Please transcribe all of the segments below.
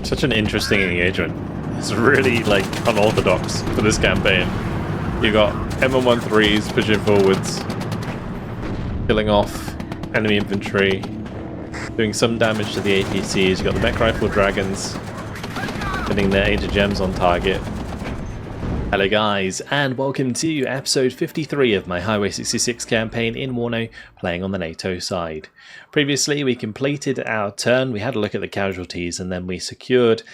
Such an interesting engagement. It's really like unorthodox for this campaign. You got M113s pushing forwards, killing off enemy infantry, doing some damage to the APCs. You got the mech rifle dragons hitting their 8 gems on target. Hello guys, and welcome to episode 53 of my Highway 66 campaign in WARNO, playing on the NATO side. Previously we completed our turn, we had a look at the casualties, and then we secured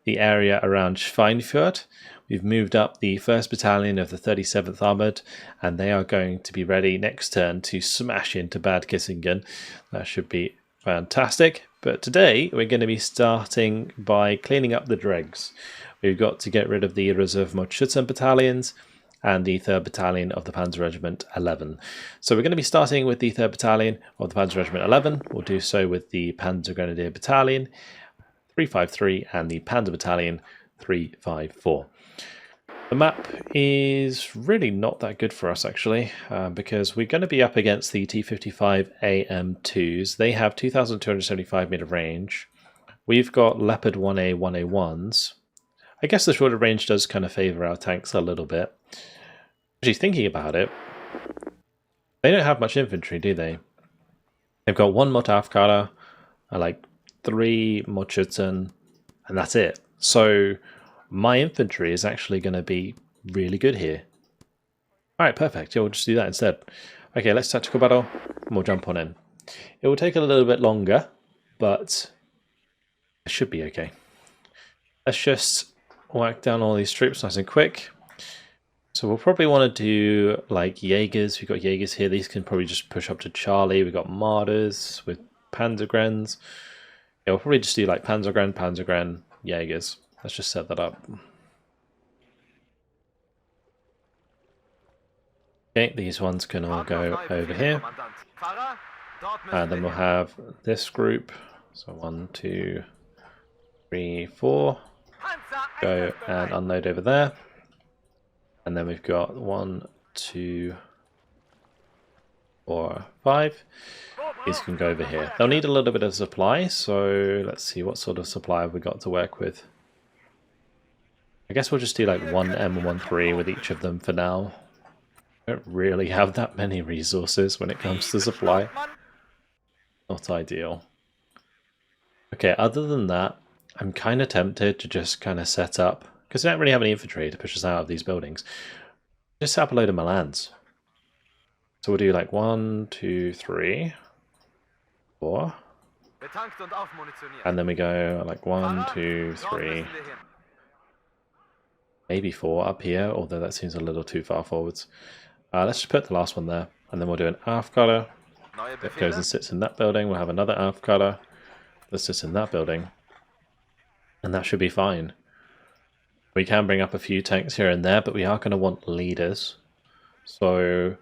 the area around Schweinfurt. We've moved up the 1st Battalion of the 37th Armoured, and they are going to be ready next turn to smash into Bad Kissingen. That should be fantastic. But today we're going to be starting by cleaning up the dregs. We've got to get rid of the Reserve-Mordschützen battalions and the 3rd Battalion of the Panzer Regiment 11. So we're going to be starting with the 3rd Battalion of the Panzer Regiment 11. We'll do so with the Panzer Grenadier Battalion 353 and the Panzer Battalion 354. The map is really not that good for us actually, because we're going to be up against the T-55 AM2s. They have 2,275 meter range. We've got Leopard 1A 1A1s. I guess the shorter range does kind of favour our tanks a little bit. Actually, thinking about it, they don't have much infantry, do they? They've got 1 Motorfkader, like 3 Mordschützen, and that's it. So my infantry is actually going to be really good here. Alright, perfect. Yeah, we'll just do that instead. Okay, let's tactical battle, and we'll jump on in. It will take a little bit longer, but it should be okay. Let's just whack down all these troops nice and quick. So we'll probably want to do like Jaegers. We've got Jaegers here. These can probably just push up to Charlie. We've got Martyrs with Panzergrens. Yeah, we'll probably just do like Panzergren, Jaegers. Let's just set that up. Okay, these ones can all go over here. And then we'll have this group. So 1, 2, 3, 4. Go and unload over there. And then we've got 1, 2, 4, 5. These can go over here. They'll need a little bit of supply, so let's see what sort of supply have we got to work with. I guess we'll just do like 1 M13 with each of them for now. I don't really have that many resources when it comes to supply. Not ideal. Okay, other than that, I'm kind of tempted to just kind of set up, because we don't really have any infantry to push us out of these buildings, just set up a load of Milans. So we'll do like 1, 2, 3, 4. And then we go like 1, 2, 3. Maybe 4 up here, although that seems a little too far forwards. Let's just put the last one there, and then we'll do an Afkader that goes and sits in that building. We'll have another Afkader that sits in that building. And that should be fine. We can bring up a few tanks here and there, but we are going to want leaders. So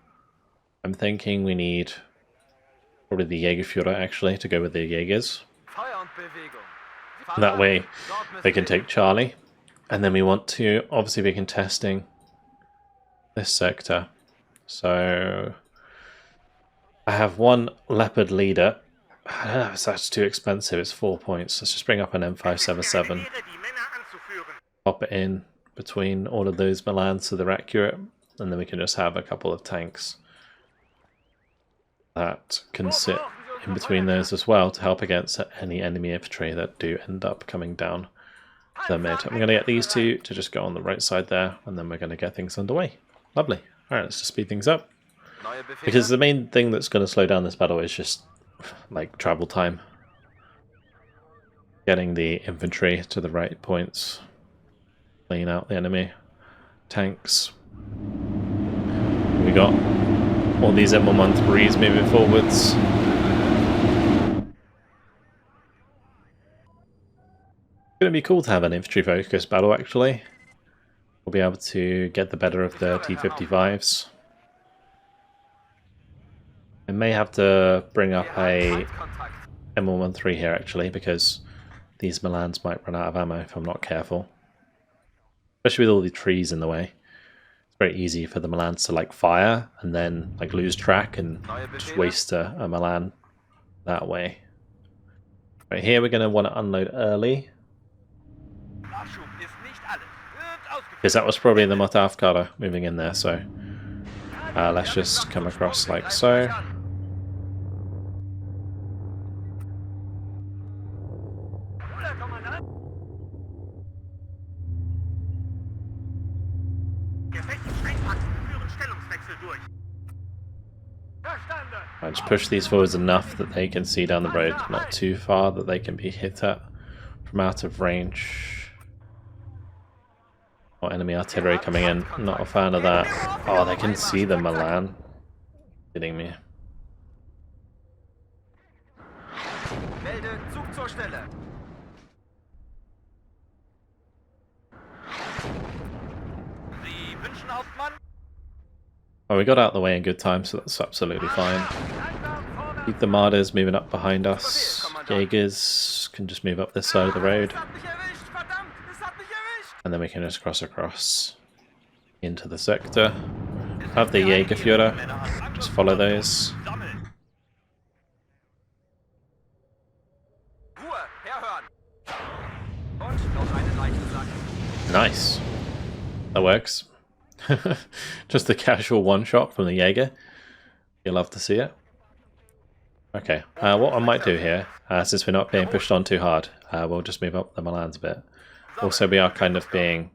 I'm thinking we need probably the Jägerführer actually to go with the Jaegers. That way they can take Charlie. And then we want to obviously be contesting this sector. So I have 1 Leopard leader. I don't know if that's too expensive, it's 4 points. Let's just bring up an M577. Pop it in between all of those Milans so they're accurate. And then we can just have a couple of tanks that can sit in between those as well to help against any enemy infantry that do end up coming down the mid. I'm going to get these two to just go on the right side there, and then we're going to get things underway. Lovely. Alright, let's just speed things up. Because the main thing that's going to slow down this battle is just like travel time. Getting the infantry to the right points. Clean out the enemy. Tanks. We got all these M113s moving forwards. It's going to be cool to have an infantry focused battle actually. We'll be able to get the better of the T-55s. I may have to bring up a M113 here actually, because these Milans might run out of ammo if I'm not careful. Especially with all the trees in the way. It's very easy for the Milans to like fire and then like lose track and just waste a Milan that way. Right here we're going to want to unload early. Because that was probably the Motafkada moving in there, so let's just come across like so. I just push these forwards enough that they can see down the road, not too far that they can be hit at from out of range. Or enemy artillery coming in, not a fan of that. Oh, they can see the Milan. Kidding me. Oh, we got out of the way in good time, so that's absolutely fine. Keep the Martyrs moving up behind us. Jaegers can just move up this side of the road. And then we can just cross across into the sector. Have the Jägerführer, just follow those. Nice. That works. Just a casual one-shot from the Jaeger. You'll love to see it. Okay, what I might do here, since we're not being pushed on too hard, we'll just move up the Milans a bit. Also, we are kind of being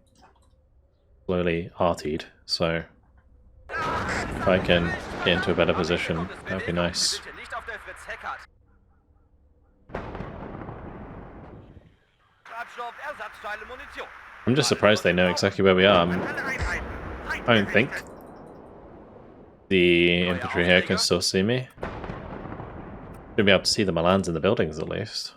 slowly artied, so if I can get into a better position, that would be nice. I'm just surprised they know exactly where we are. I don't think the infantry here can still see me. Should be able to see the Milans in the buildings at least.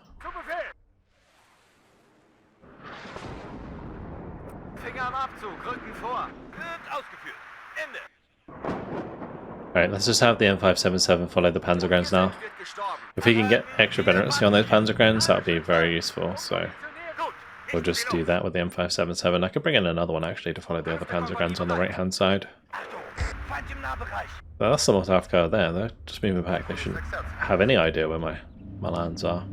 Alright, let's just have the M577 follow the Panzergrounds now. If we can get extra penalty on those Panzergrounds, that would be very useful, so we'll just do that with the M577. I could bring in another one actually to follow the other Panzergrounds on the right hand side. But that's the Motafka there, they're just moving back. They shouldn't have any idea where my lands are.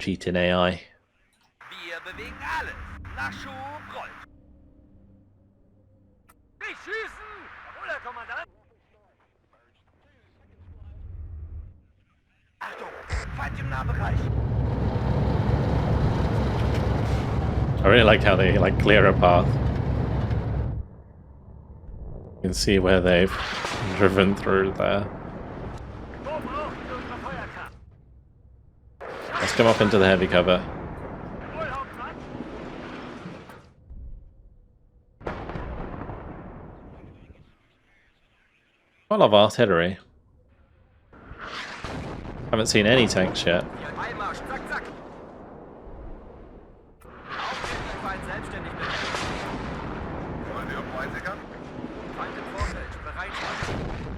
Cheating AI. I really like how they clear a path. You can see where they've driven through there. Let's come up into the heavy cover. Quite a lot of artillery. Haven't seen any tanks yet.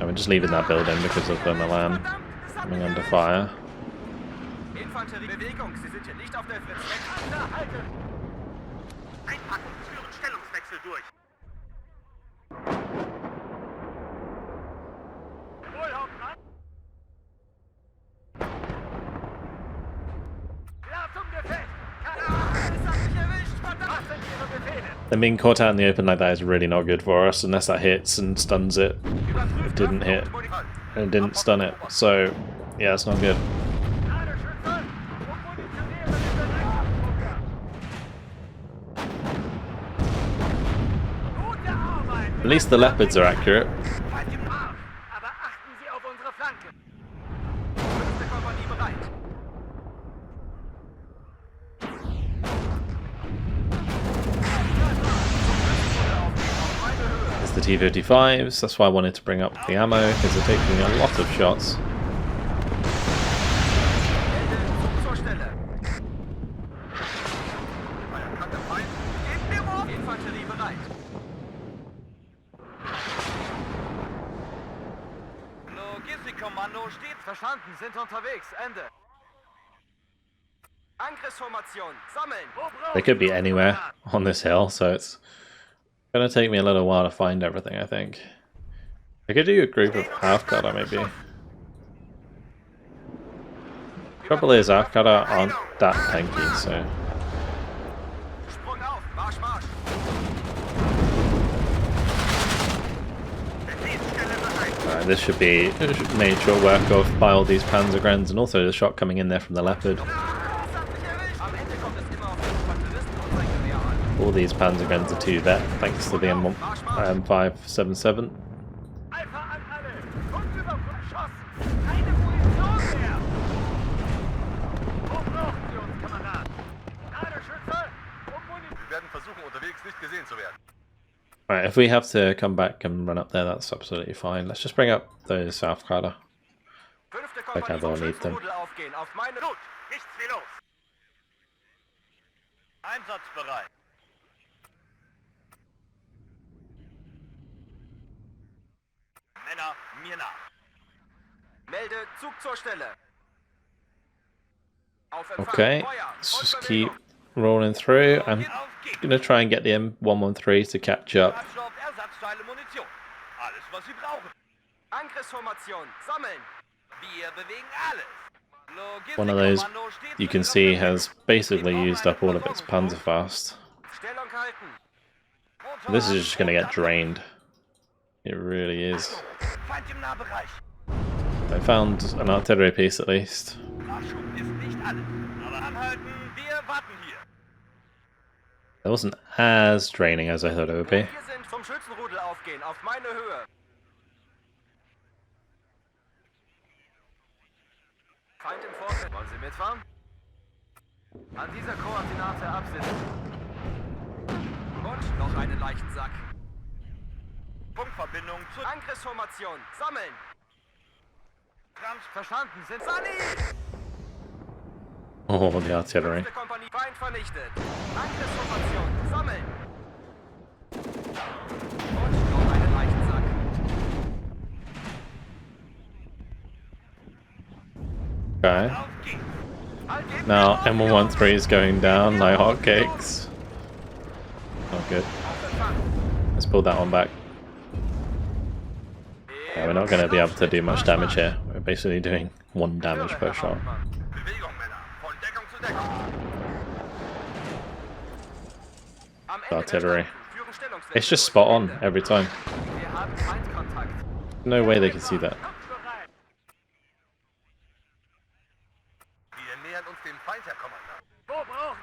I'm just leaving that building because of the Milan coming under fire. Them being caught out in the open like that is really not good for us unless that hits and stuns it. It didn't hit and it didn't stun it, so yeah, it's not good. At least the Leopards are accurate. The T-55s, that's why I wanted to bring up the ammo, because they're taking a lot of shots. They could be anywhere on this hill, so it's gonna take me a little while to find everything, I think. I could do a group of half-cutter, maybe. Trouble is, half-cutter aren't that tanky, so This should be made short work of by all these Panzer Regiments, and also the shot coming in there from the Leopard. All these Panzer Regiments are 2 vet thanks to the M577. Right, if we have to come back and run up there, that's absolutely fine. Let's just bring up those South Kader. Like I don't need them. Okay, let's just keep rolling through. I'm gonna try and get the M113 to catch up. One of those you can see has basically used up all of its Panzerfaust. This is just gonna get drained. It really is. I found an artillery piece at least. It wasn't as draining as I thought it would be. An dieser Koordinate absitzen. Und noch einen Leichensack. Punktverbindung zu Angriffsformation. Sammeln. Verstanden, sind Sani! Oh, the artillery. Feind vernichtet. Angriffsformation. Sammeln. Und noch einen Leichensack. Okay. Now M113 is going down like hotcakes. Oh, good. Let's pull that one back. Yeah, we're not going to be able to do much damage here. We're basically doing 1 damage per shot. Artillery. It's just spot on every time. No way they can see that.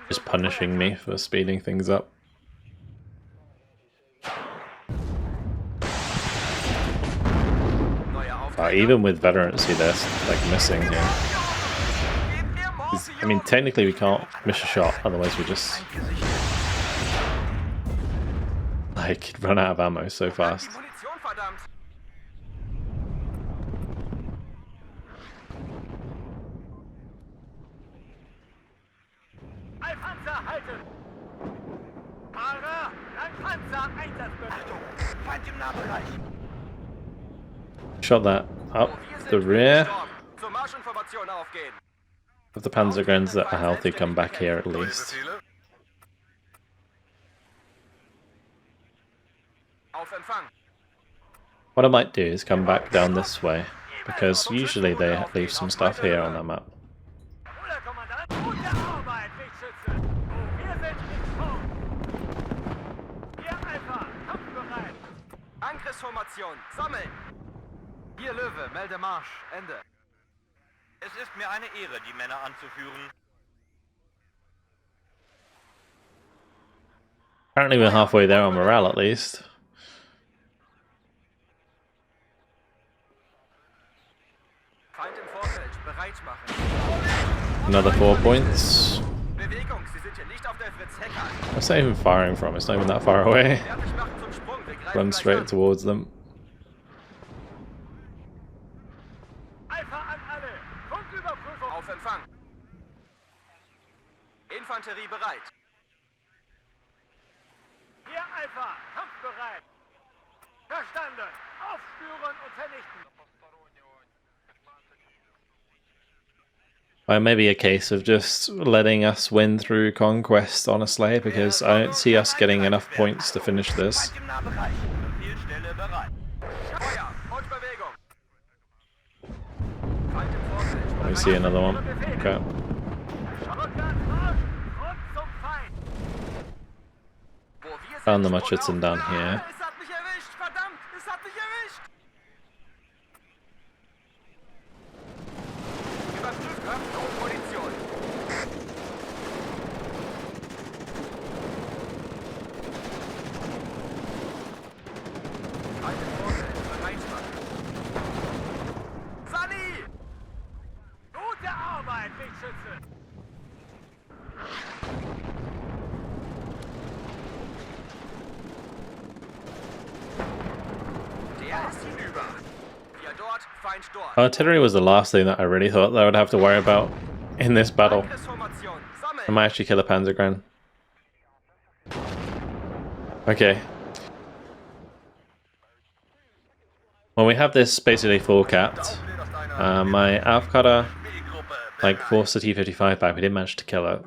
Just punishing me for speeding things up. Even with veterans, see they're like missing here. I mean, technically we can't miss a shot, otherwise we just like run out of ammo so fast. Shot that up the rear. Of the Panzer Regiments that are healthy come back here at least. What I might do is come back down this way, because usually they leave some stuff here on that map. Angriffsformation, sammeln! Hier Löwe, melde Marsch, Ende. Es ist mir eine Ehre, die Männer anzuführen. Apparently we're halfway there on morale at least. Feind im Vorfeld, bereit machen. Another 4 points. Bewegung, Sie sind hier nicht auf der Fritz-Hecker. What's that even firing from? It's not even that far away. Fertig machen zum Sprung, wir greifen Run straight towards them. Auf Empfang. Infanterie bereit. Hier Alpha, kampfbereit. Verstanden. Aufspüren und vernichten. Or maybe a case of just letting us win through conquest, honestly, because I don't see us getting enough points to finish this. We see another one. Okay. Found the Mutschützen down here. Es hat mich erwischt, verdammt! Es hat mich erwischt! Überprüft Waffen und Munition. Alte Vorte, Bereitschaft. Sunny! Gute Arbeit, Lichtschütze! Der ist hinüber. Wir dort, Feind dort. Artillery was the last thing that I really thought that I would have to worry about in this battle. Angriffsformation. I Sammeln! might actually kill a Panzer Regiment. Okay. Well, we have this basically full capped. My Aufkader like forced the T-55 back. We didn't manage to kill it.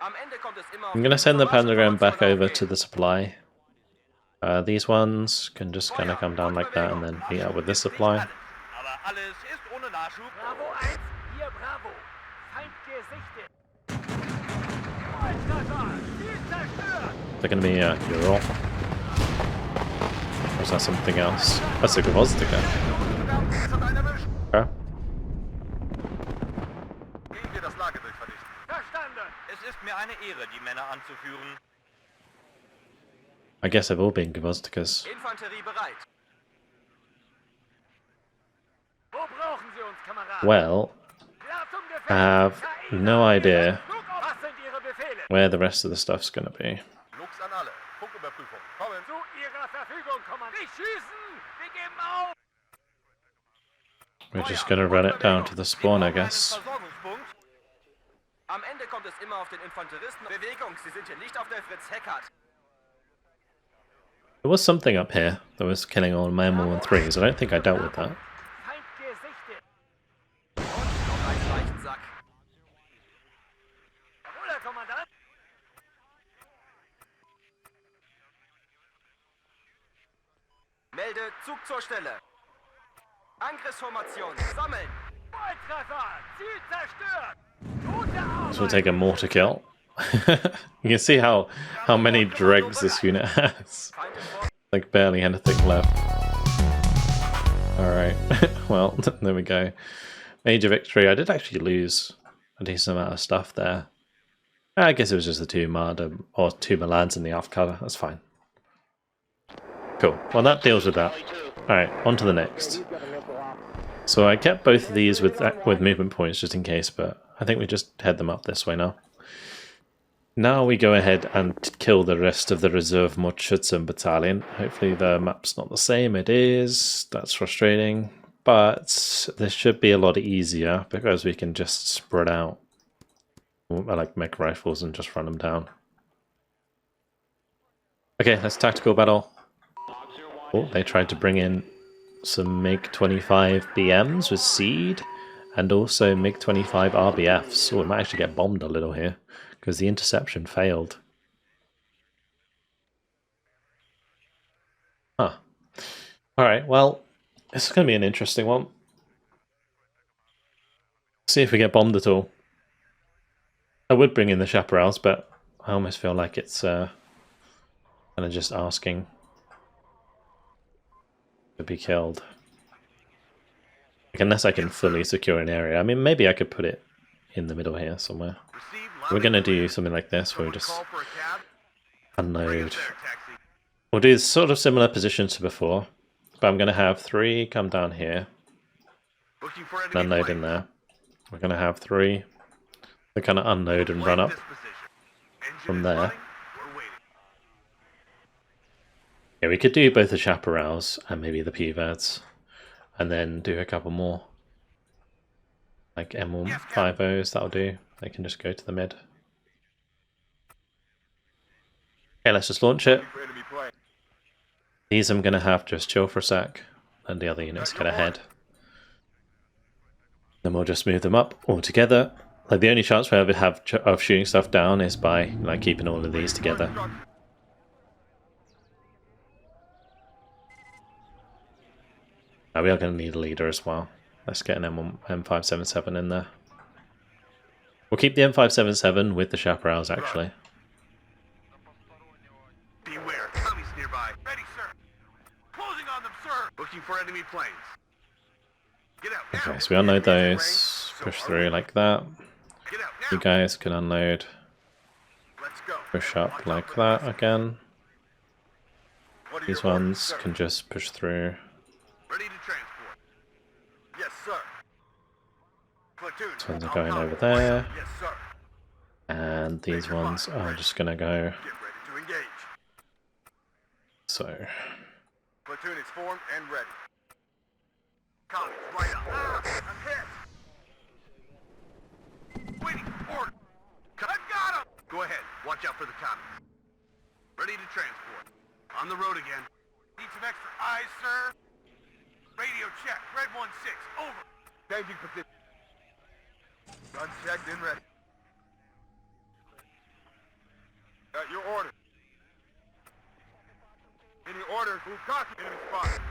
Am Ende kommt es immer auf I'm gonna send the Panzer Regiment back Information over aufgehen. to the supply. These ones can just kind of come down like that and then meet up with this supply. Aber alles ist ohne Nachschub. Bravo 1, hier Bravo. Feind gesichtet. Volltreffer, Ziel zerstört. They're gonna be you're off. Or is that something else? That's a Gwozdika. Es hat einen erwischt. Okay. Gehen wir das Lagebild vernichten. Verstanden. Es ist mir eine Ehre, die Männer anzuführen. I guess they've all been Gwozdikas. Infanterie bereit. Wo brauchen Sie uns, Kameraden? Well, I have no idea Was sind Ihre Befehle? where the rest of the stuff's gonna be. Lux an alle. Funküberprüfung. Kommen. Zu Ihrer Verfügung, Kommandant. Nicht schießen! Wir geben auf! We're just gonna run it down to the spawn, I guess. Versorgungspunkt. Am Ende kommt es immer auf den Infanteristen. Bewegung, Sie sind hier nicht auf der Fritz-Heckert. There was something up here that was killing all my M113s. I don't think I dealt with that. Feind gesichtet. Und noch ein Leichensack. Jawohl, Herr Kommandant. Melde Zug zur Stelle. Angriffsformation. Sammeln. Volltreffer, Ziel zerstört. Gute Arbeit. This will take a mortar kill. You can see how many dregs this unit has. Feind im Vor Like barely anything left. Alright, well, there we go. Major victory. I did actually lose a decent amount of stuff there. I guess it was just the two Marder or two Malads in the Aufkader. That's fine. Cool. Well, that deals with that. Alright, on to the next. So I kept both of these with movement points just in case, but I think we just head them up this way now. Now we go ahead and kill the rest of the reserve Mutschützen battalion. Hopefully the map's not the same. It is. That's frustrating. But this should be a lot easier because we can just spread out. I like mech rifles and just run them down. Okay, let's tactical battle. Oh, they tried to bring in some MiG-25 BMs with Seed and also MiG-25 RBFs. Oh, we might actually get bombed a little here because the interception failed. Huh. Alright, well, this is going to be an interesting one. See if we get bombed at all. I would bring in the chaparrals, but I almost feel like it's kind of just asking to be killed. Like, unless I can fully secure an area. I mean, maybe I could put it in the middle here somewhere. We're going to do something like this, where we just unload. We'll do sort of similar positions to before, but I'm going to have 3 come down here and unload in there. We're going to have 3 that kind of unload and run up from there. Yeah, we could do both the chaparrals and maybe the PVADs, and then do a couple more. Like M150s, that'll do. They can just go to the mid. Okay, let's just launch it. These I'm going to have just chill for a sec, and the other units get ahead. Then we'll just move them up all together. Like, the only chance we ever have of shooting stuff down is by like keeping all of these together. Now we are going to need a leader as well. Let's get an M577 in there. We'll keep the M577 with the chaparrals actually. Looking for enemy planes. Get out now. Okay, so we unload those, push through like that. Get out now. You guys can unload, Let's go. push And up watch out like for the that missiles. again. What are These your orders, ones sir? can just push through. Ready to transport. Yes, sir. Platoon. These ones are I'll going copy. over there. Yes, sir. And these ones are just gonna go Get ready to engage. so. Platoon is formed and ready. Copy. Right up. Ah, I'm hit. Waiting for order. I've got him. Go ahead. Watch out for the commies. Ready to transport. On the road again. Need some extra eyes, sir? Radio check. Red 1-6. Over. Changing position. Gun checked and ready. Got your order. Any orders? Who copy? Enemy spotted.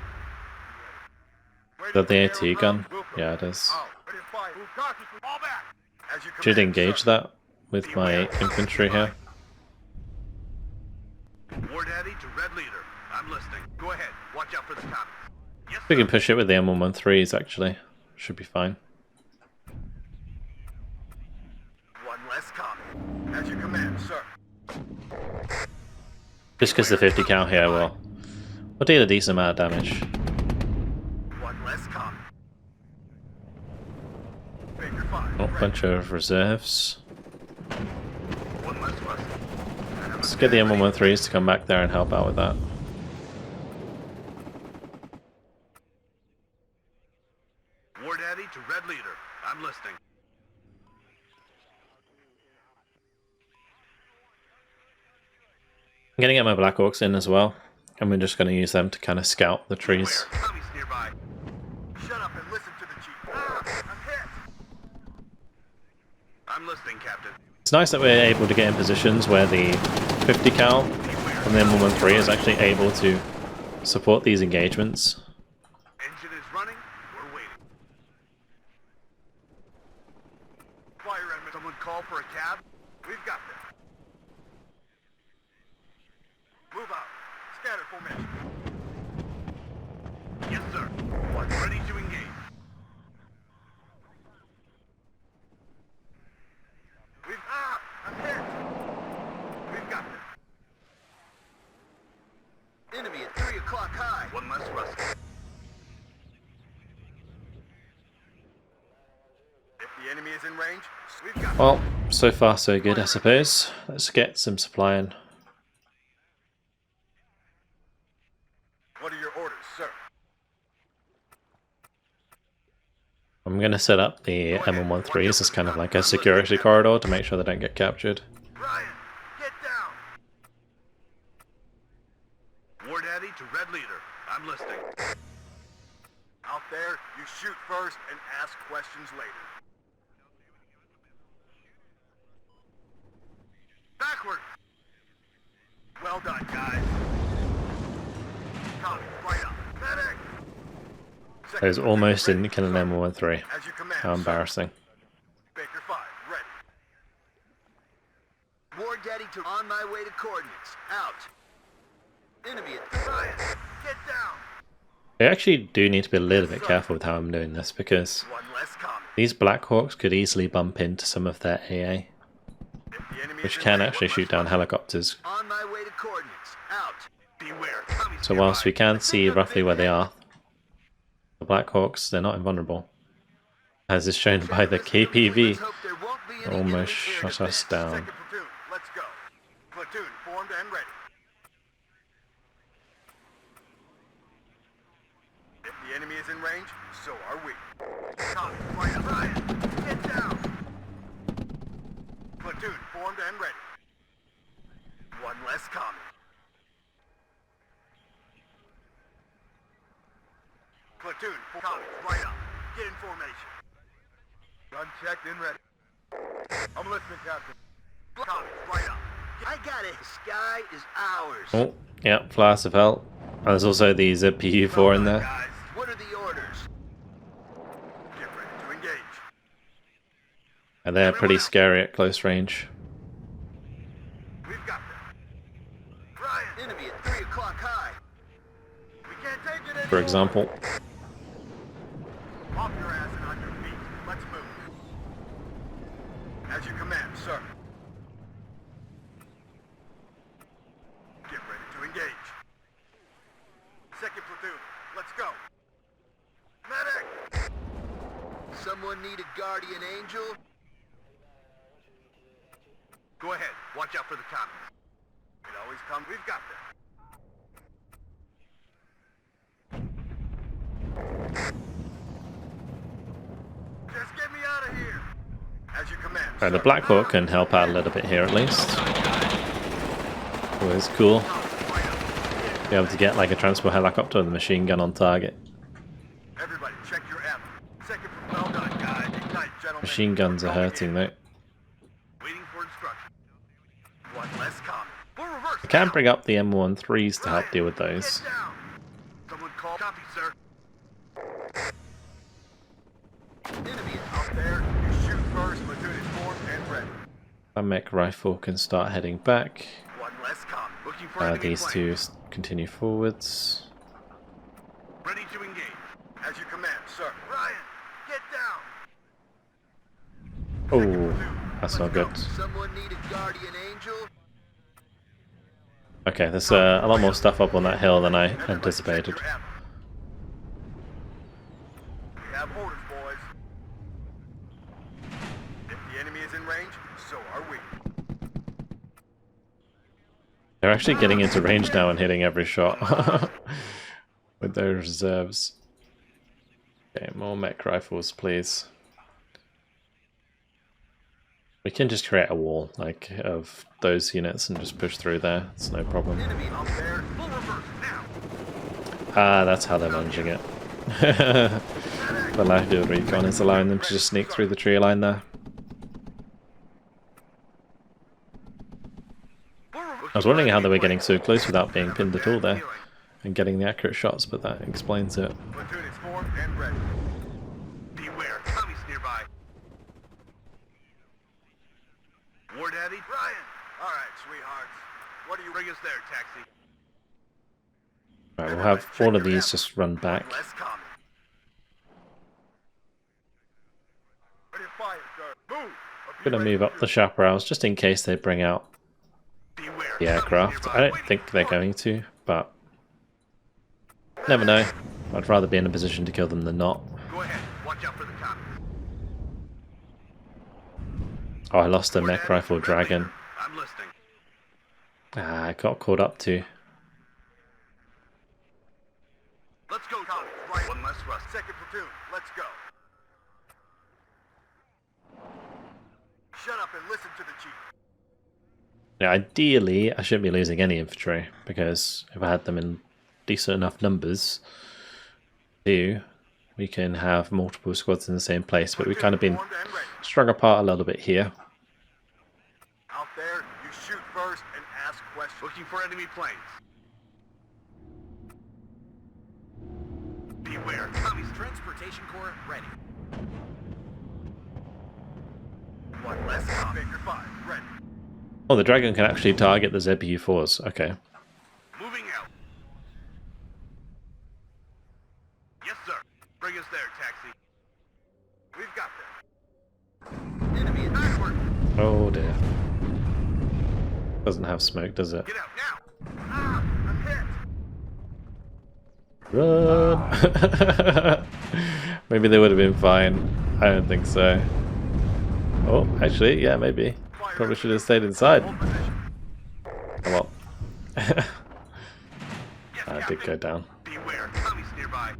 Is that the AT gun? Yeah, it is. Ready to fire. Who copy? Fall back. As you Should command, engage sir. that with my infantry here. War Daddy to Red Leader. I'm listening. Go ahead. Watch out for the commies. Yes, We sir. can push it with the M113s actually. Should be fine. One less copy. As you command, sir. Just because the 50 cal here will deal a decent amount of damage. One less copy. Baker 5. Oh, bunch of reserves. One less rust. Let's get the M113s to come back there and help out with that. War Daddy to Red Leader. I'm listening. I'm gonna get my Black Orcs in as well, and we're just gonna use them to kind of scout the trees. Beware. Commies nearby. Shut up and listen to the chief. Ah, I'm hit. I'm listening, Captain. It's nice that we're able to get in positions where the 50 cal from the M113 is actually able to support these engagements. Engine is running. We're waiting. Fire enemy. Someone call for a cab? We've got them. Move out. Scatter formation. Yes, sir. One ready to engage. I'm hit. We've got them. Enemy at 3 o'clock high. One less rust. If the enemy is in range, we've got them. Well, so far so good, I suppose. Let's get some supply in. What are your orders, sir? I'm gonna set up the M113s as kind of like a security corridor to make sure they don't get captured. Ryan, get down. War Daddy to Red Leader. I'm listening. Out there, you shoot first and ask questions later. Backward. Well done, guys. Copy, right up. Medic. I was almost didn't kill an M113. As you command, How sir. embarrassing. Baker 5, ready. War Daddy to on my way to coordinates. Out. Enemy at Ryan, get down. I actually do need to be a little bit careful with how I'm doing this because One less comment. these Black Hawks could easily bump into some of their AA, If the enemy which is in can range, actually one shoot less down comment. helicopters. On my way to coordinates. Out. Beware. Commies So whilst we nearby. can see roughly where they are, the Black Hawks, they're not invulnerable. As is shown by the KPV. Let's hope there won't be any Almost enemy air shut us defense. down. Second platoon, let's go. Platoon formed and ready. If the enemy is in range, so are we. Copy. Right up. Ryan, get down. Platoon formed and ready. One less comment. Platoon, copy. Right up. Get in formation. Gun checked and ready. I'm listening, Captain. Copy. Right up. I got it. The sky is ours. Oh, yeah, Flash of Hell. And there's also the ZPU-4 in there. Guys, what are the orders? Get ready to engage. And they're pretty scary at close range. We've got them. Ryan, enemy at 3 o'clock high. We can't take it anymore. for example. Off your ass and on your feet. Let's move. As you command, sir. Get ready to engage. Second platoon, let's go. Medic! Someone need a guardian angel? Go ahead, watch out for the commies. It always comes, we've got them. Just get me out of here. As you command. Right, the sir. Black Hawk can help out a little bit here at least. Always cool. Be able to get like a transport helicopter with a machine gun on target. Everybody, check your ammo. Second, well done, guys. Ignite, gentlemen. Machine guns are hurting though. Waiting for instruction. One less comment. Full reverse. I can bring up the M13s to help deal with those. Get down. Someone call. Copy, sir. Enemy is out there. You shoot first. Platoon is formed and ready. My mech rifle can start heading back. One less comment. Looking for enemy These two planes. continue forwards. Ready to engage. As you command, sir. Ryan, get down. Oh, that's not good. Someone need a guardian angel? Okay, there's a lot more stuff up on that hill than I Everybody anticipated. check your ammo. We have orders, boys. If the enemy is in range, so are we. They're actually getting into range now and hitting every shot with their reserves. Okay, more mech rifles, please. We can just create a wall, like, of those units and just push through there. It's no problem. Enemy up there. Full reverse now. Ah, that's how they're managing it. The lack of recon is allowing them to just sneak through the tree line there. I was wondering how they were getting so close without being pinned at all there and getting the accurate shots, but that explains it. Platoon is formed and ready. Beware, commies nearby. War Daddy? Ryan! Alright, sweethearts. What do you bring us there, taxi? Right, we'll have all of these just run back. Less common. Ready to fire, sir. Move! Gonna move up the chaparrals just in case they bring out Beware, the aircraft. I don't think they're going to, but never know. I'd rather be in a position to kill them than not. Go ahead, watch out for the commies. Oh, I lost a mech rifle dragon. I'm listening. Ah, I got caught up too. Let's go, commies. Right, one less rust. Second platoon, let's go. Shut up and listen to the chief. Now, ideally, I shouldn't be losing any infantry, because if I had them in decent enough numbers, we can have multiple squads in the same place, but we've kind of been strung apart a little bit here. Out there, you shoot first and ask questions. Looking for enemy planes. Beware, commies. Transportation corps ready. One less. Figure 5, ready. Oh, the dragon can actually target the ZPU-4s. Okay. Moving out. Yes, sir. Bring us there, taxi. We've got them. Enemy backward. Oh dear. Doesn't have smoke, does it? Get out now. Ah, I'm hit. Run! Maybe they would have been fine. I don't think so. Oh, actually, yeah, maybe. Probably should have stayed inside. Hold position. Oh well. Yes, I did go down. Beware, commies nearby.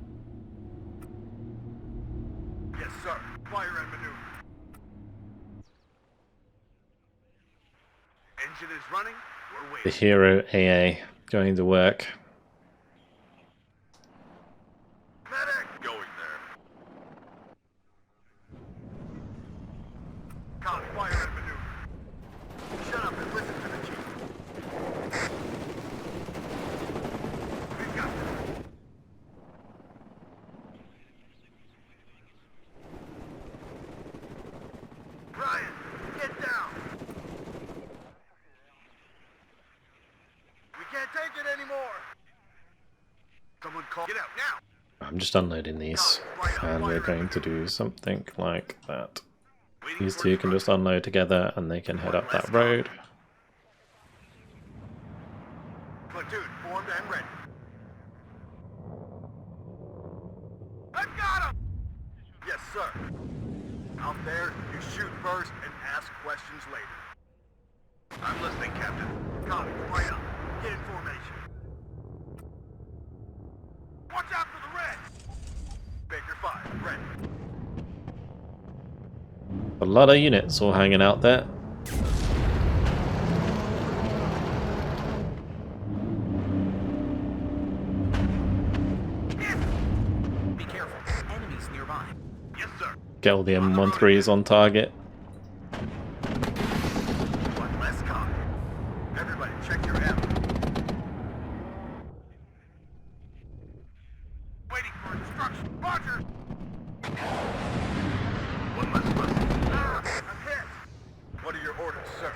Yes, sir. Fire and maneuver. Engine is running. We're The waiting. hero AA going to work. Medic! Going there. Copy, fire and maneuver. Shut up and listen to the chief. We've got them. Ryan, get down. We can't take it anymore. call. Get out now. I'm just unloading these, and we're going to do something like that. These two can just unload together, and they can head up that road. Platoon formed and ready. I've got him! Yes, sir. Out there, you shoot first and ask questions later. I'm listening, Captain. Copy, right up. Get in formation. Watch out for the red! Baker 5, ready. A lot of units all hanging out there. Be careful. Enemies nearby. Yes, sir. Get all the M13s on target. One less copy. Everybody, check your ammo. Waiting for instruction. Roger! One less left. I'm hit! What are your orders, sir?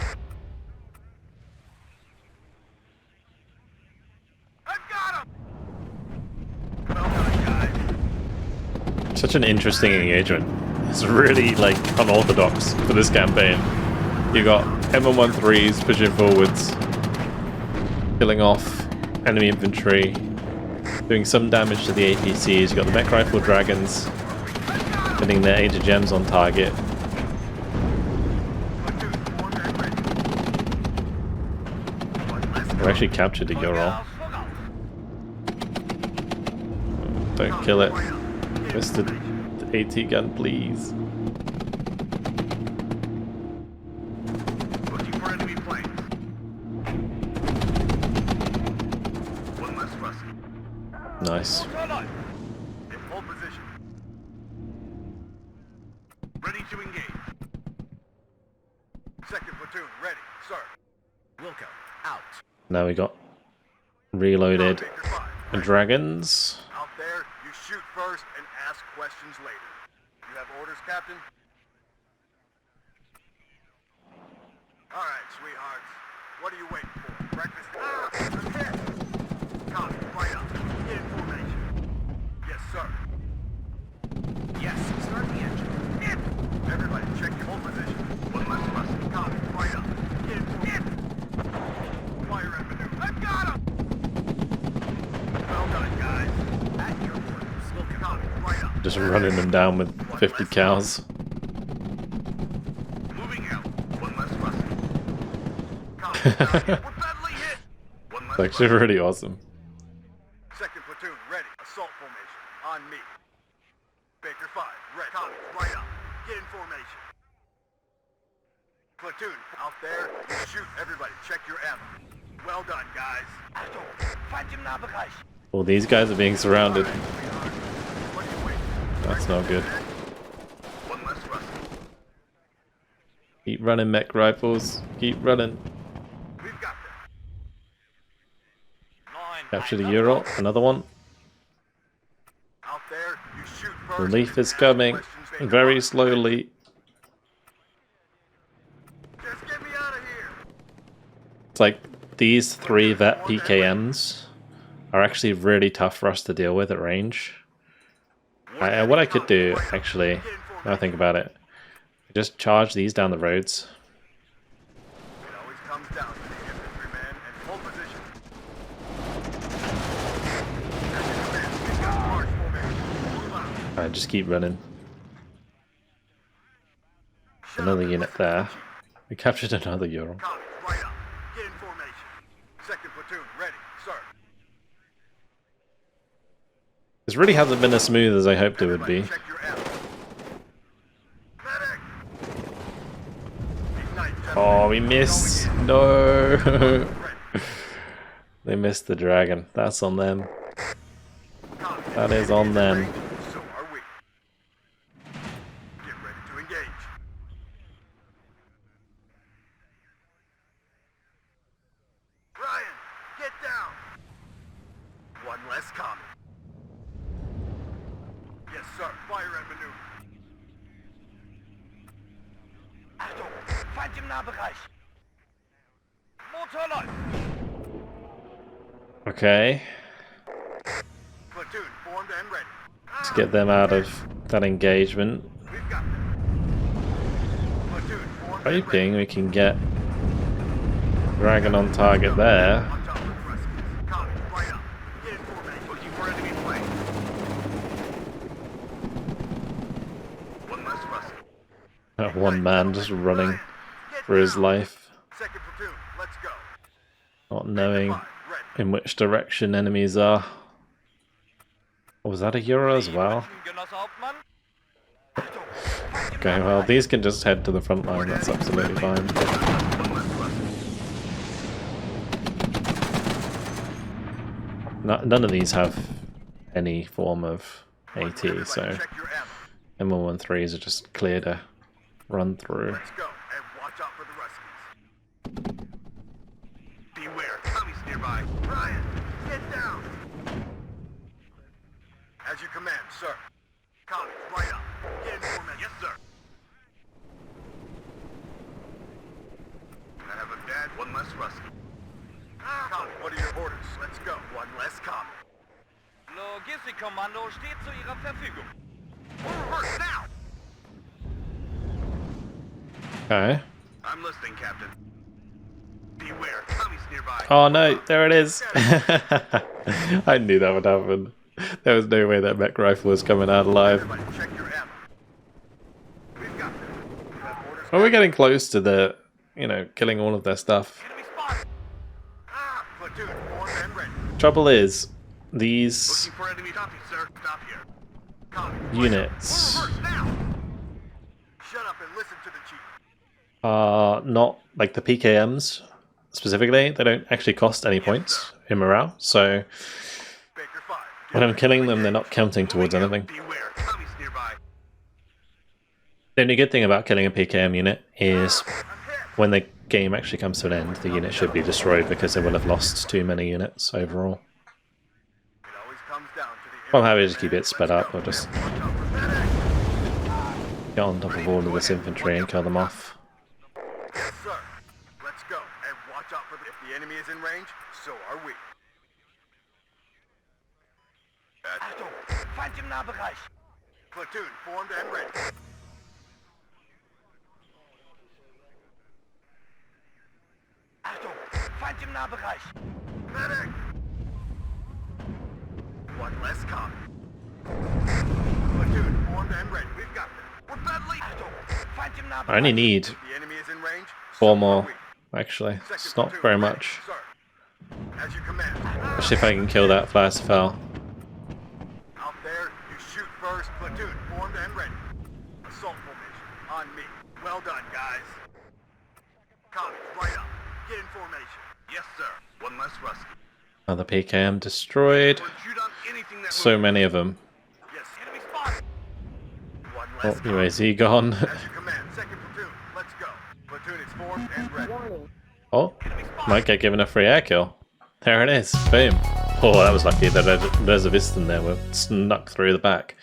I've got him! Well done, guys. Such an interesting engagement. It's really like unorthodox for this campaign. You got M13s pushing forwards, killing off enemy infantry, doing some damage to the APCs. You got the mech rifle dragons getting their Age of Gems on target. We actually captured a Ural. Don't kill it. Mr. AT gun, please. Looking for enemy planes. One less rusty. Nice. In full position. Ready to engage. Second platoon, ready, sir. Wilco, out. Now we got reloaded Baker 5, ready. dragons. Out there, you shoot first and ask questions later. You have orders, Captain? All right, sweethearts. What are you waiting for? Breakfast? I'm hit! Copy, right up. Get in formation. Yes, sir. Yes, start the engine. Everybody, check your hold position. One less rusty. Copy, right up. Get in formation. Fire and maneuver. I've got him! Well done, guys. At your orders. Wilco. Copy, right up. Just running them down with 50 cows. Moving out. One less rusty. Copy, we're badly hit. One less It's actually rusty. really awesome. Second platoon, ready. Assault formation. On me. Baker 5, ready. Copy, right up. Get in formation. Platoon, out there, you shoot everybody. Check your ammo. Well done, guys. Achtung, Feind im Nahbereich. Well, these guys are being surrounded. All right, sweetheart. What are you waiting for? That's not good. One less rusty. Keep running, mech rifles. Keep running. We've got them. Capture the Ural. Another one. Out there, you shoot first. Relief and is ask coming. questions later. Very slowly. Just get me out of here. It's like these three vet PKMs are actually really tough for us to deal with at range. What I could do, actually, now I think about it, just charge these down the roads. It always comes down to the infantryman and full position. As you command, get down march formation. Move out. Alright, just keep running. Another unit there. We captured another Ural. Copy, right up. Get in formation. Second platoon, ready, sir. This really hasn't been as smooth as I hoped it would be. Check your ammo. Medic! Ignite, gentlemen. Oh, we missed. No. Ready. They missed the dragon. That's on them. Copy. That is on them. So are we. Get ready to engage. Ryan, get down. One less comment. Yes, sir. Fire and maneuver. Achtung, Feind im Nahbereich. Motor läuft. Okay. Platoon, to get them out of that engagement. We've got them. Platoon, formed and Hoping we can get Dragon on target there. on top of the Ruskies. Copy, right up. Get in formation. Looking for enemy flank. One less Rusky. One man just running Get for his down. life, Second platoon, let's go. not knowing Ready. in which direction enemies are. Oh, was that a Euro as well? Genosse Hauptmann. Okay, well, these can just head to the front line, that's absolutely fine. None of these have any form of AT, so Check your ammo. M113s are just clear to run through. Let's go, and watch out for the Ruskies. Beware, Tommy's nearby. Brian, get down. As you command, sir. Collins, right up. Get in formation. Yes, sir. I have a dead, one less Rusky. Collins, what are your orders? Let's go. One less copy. Logistikkommando steht zu Ihrer Verfügung. Reverse now. Okay. I'm listening, Captain. Beware, Tommy's nearby. Oh no, there it is! I knew that would happen. There was no way that mech rifle was coming out alive. Everybody, check your ammo. We've got them. You have orders. Well, we're getting close to the, killing all of their stuff. Enemy spotted. Platoon, formed and ready. Trouble is, these Looking for enemy copy, sir. Stop here. Copy. units Reverse now. Shut up and listen to the chief. are not like the PKMs specifically. They don't actually cost any points in morale, so Baker 5. when I'm killing them, they're not counting towards anything. Beware, Tommy's nearby. The only good thing about killing a PKM unit is I'm hit. when the game actually comes to an end, the unit should be destroyed because they will have lost too many units overall. It always comes down to the I'm happy to just keep it sped up. I'll just Watch out for medic. get on top of all of this infantry and kill them off. Yes, sir. Let's go. And watch out for the... If the enemy is in range, so are we. Achtung, Feind im Nahbereich. Platoon, formed and ready. Achtung, Feind im Nahbereich. Medic! One less copy. Platoon, formed and ready. We've got them. We're badly... Achtung, Feind im Nahbereich. I only need The enemy is in range, 4 so more, are we. actually. Second It's not platoon, very ready, much. sir. As you command. Especially if I can kill that fast fell. Out there, you shoot first. Platoon, formed and ready. Assault formation, on me. Well done, guys. Collins, right up. Get in formation. Yes, sir. One less Rusky. Another PKM destroyed. Or shoot on anything that So moves. many of them. Yes, enemy spotted. One Oh, less copy. UAZ gone. As you command, second platoon. Let's go. Platoon is formed and ready. Oh, might get given a free air kill. There it is. Boom. Oh, that was lucky. The reservists in there were snuck through the back.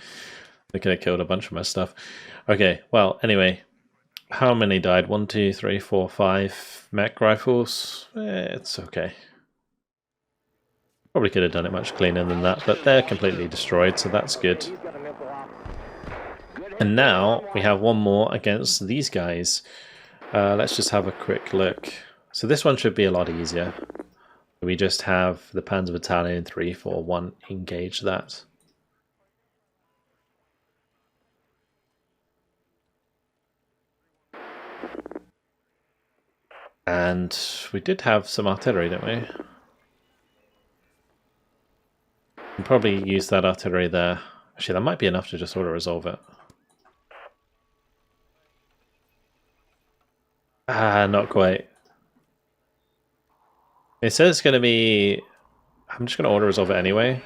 They could have killed a bunch of my stuff. Okay, well, anyway. How many died? 1, 2, 3, 4, 5 mech rifles. It's okay. Probably could have done it much cleaner than that, but they're completely destroyed, so that's good. And now we have one more against these guys. Let's just have a quick look. So this one should be a lot easier. We just have the Panzer Battalion 341 engage that. And we did have some artillery, didn't we? We'll probably use that artillery there. Actually, that might be enough to just auto-resolve it. Ah, not quite. It says it's going to be... I'm just going to auto-resolve it anyway.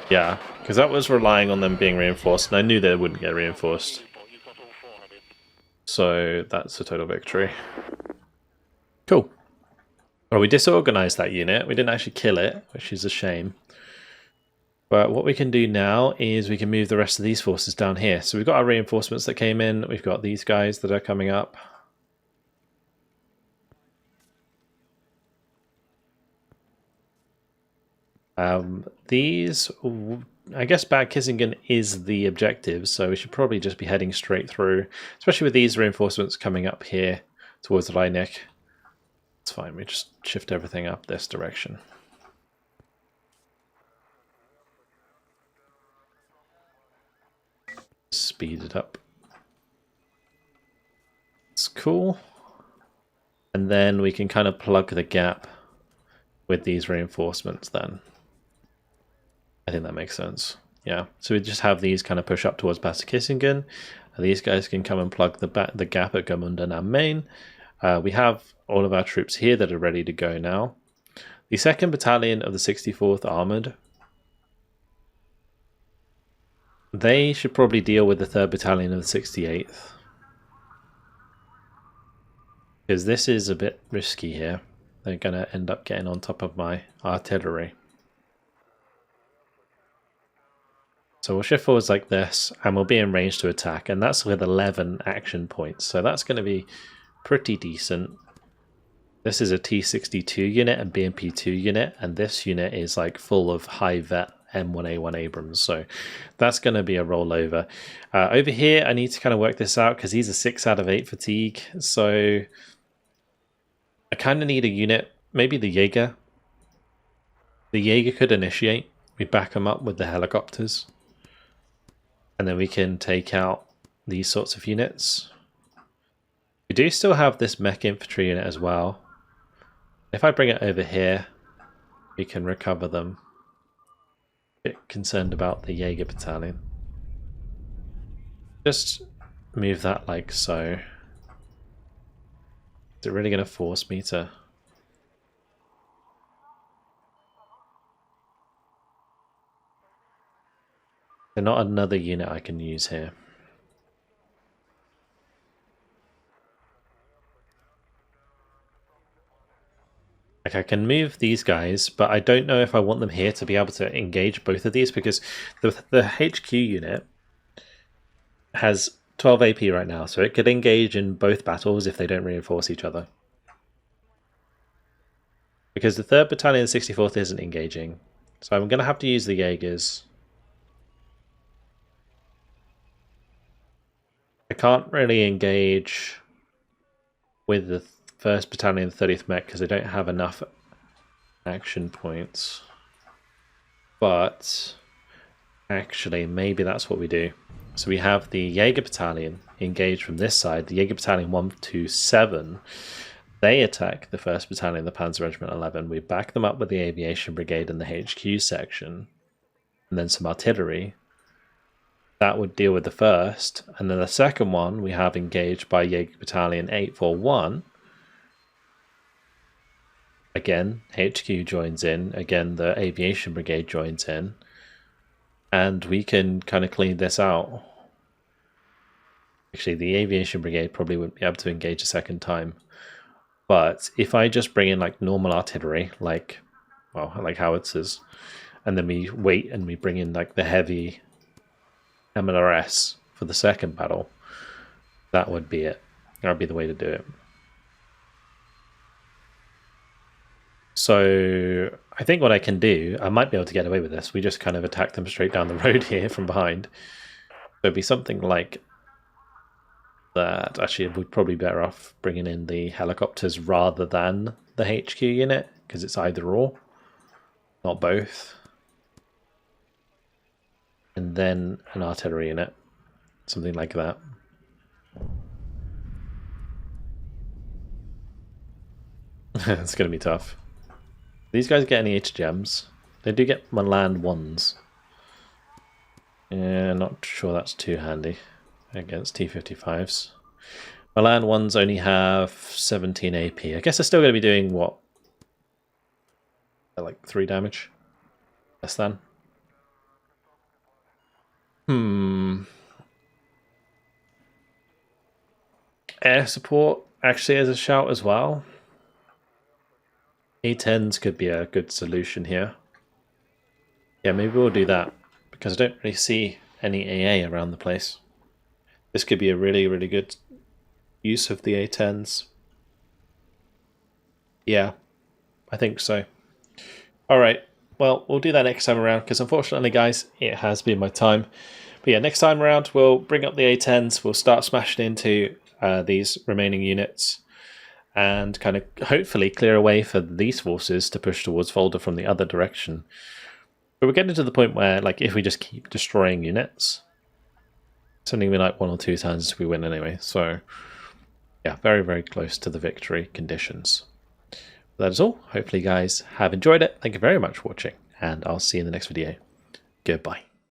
Yeah, because that was relying on them being reinforced, and I knew they wouldn't get reinforced. So that's a total victory. Cool. Well, we disorganized that unit. We didn't actually kill it, which is a shame. But what we can do now is we can move the rest of these forces down here. So we've got our reinforcements that came in. We've got these guys that are coming up. These, I guess Bad Kissingen is the objective, so we should probably just be heading straight through, especially with these reinforcements coming up here towards Rheineck. It's fine, we just shift everything up this direction. Speed it up. It's cool. And then we can kind of plug the gap with these reinforcements then. I think that makes sense. Yeah, so we just have these kind of push up towards Bad Kissingen. These guys can come and plug the gap at Gmunden am Main. We have all of our troops here that are ready to go now. The 2nd Battalion of the 64th Armoured, they should probably deal with the 3rd Battalion of the 68th. Because this is a bit risky here. They're going to end up getting on top of my artillery. So we'll shift forwards like this, and we'll be in range to attack, and that's with 11 action points. So that's going to be pretty decent. This is a T62 unit and BMP2 unit, and this unit is like full of high vet M1A1 Abrams, so that's going to be a rollover. Over here, I need to kind of work this out because he's a 6 out of 8 fatigue, so I kind of need a unit, maybe the Jaeger. The Jaeger could initiate. We back them up with the helicopters, and then we can take out these sorts of units. We do still have this mech infantry unit as well. If I bring it over here, we can recover them. A bit concerned about the Jaeger battalion. Just move that like so. Is it really going to force me to... There's not another unit I can use here. Like I can move these guys, but I don't know if I want them here to be able to engage both of these, because the HQ unit has 12 AP right now, so it could engage in both battles if they don't reinforce each other. Because the 3rd Battalion of the 64th isn't engaging, so I'm going to have to use the Jaegers. I can't really engage with the 1st Battalion of the 30th Mech because I don't have enough action points. But actually, maybe that's what we do. So we have the Jaeger Battalion engaged from this side. The Jaeger Battalion 127, they attack the 1st Battalion of the Panzer Regiment 11. We back them up with the Aviation Brigade in the HQ section, and then some artillery. That would deal with the 1st, and then the 2nd one we have engaged by Jaeger Battalion 841. Again, HQ joins in, again the Aviation Brigade joins in, and we can kind of clean this out. Actually, the Aviation Brigade probably wouldn't be able to engage a second time, but if I just bring in like normal artillery, like howitzers, and then we wait and we bring in like the heavy MLRS for the 2nd battle, that would be it. That would be the way to do it. So I think what I can do, I might be able to get away with this. We just kind of attack them straight down the road here from behind. So it'd be something like that. Actually, we'd probably be better off bringing in the helicopters rather than the HQ unit, because it's either or, not both. And then an artillery unit, something like that. It's going to be tough. These guys get any H gems? They do get Milan 1s. Yeah, not sure that's too handy against T-55s. Milan 1s only have 17 AP. I guess they're still going to be doing what? Like 3 damage? Less than? Air support actually has a shout as well. A10s could be a good solution here. Yeah, maybe we'll do that, because I don't really see any AA around the place. This could be a really, really good use of the A10s. Yeah, I think so. Alright, well, we'll do that next time around, because unfortunately, guys, it has been my time. But yeah, next time around, we'll bring up the A10s, we'll start smashing into these remaining units, and kind of hopefully clear a way for these forces to push towards Fulda from the other direction. But we're getting to the point where, like, if we just keep destroying units, it's only going to be like 1 or 2 times we win anyway. So, yeah, very, very close to the victory conditions. That is all. Hopefully you guys have enjoyed it. Thank you very much for watching, and I'll see you in the next video. Goodbye.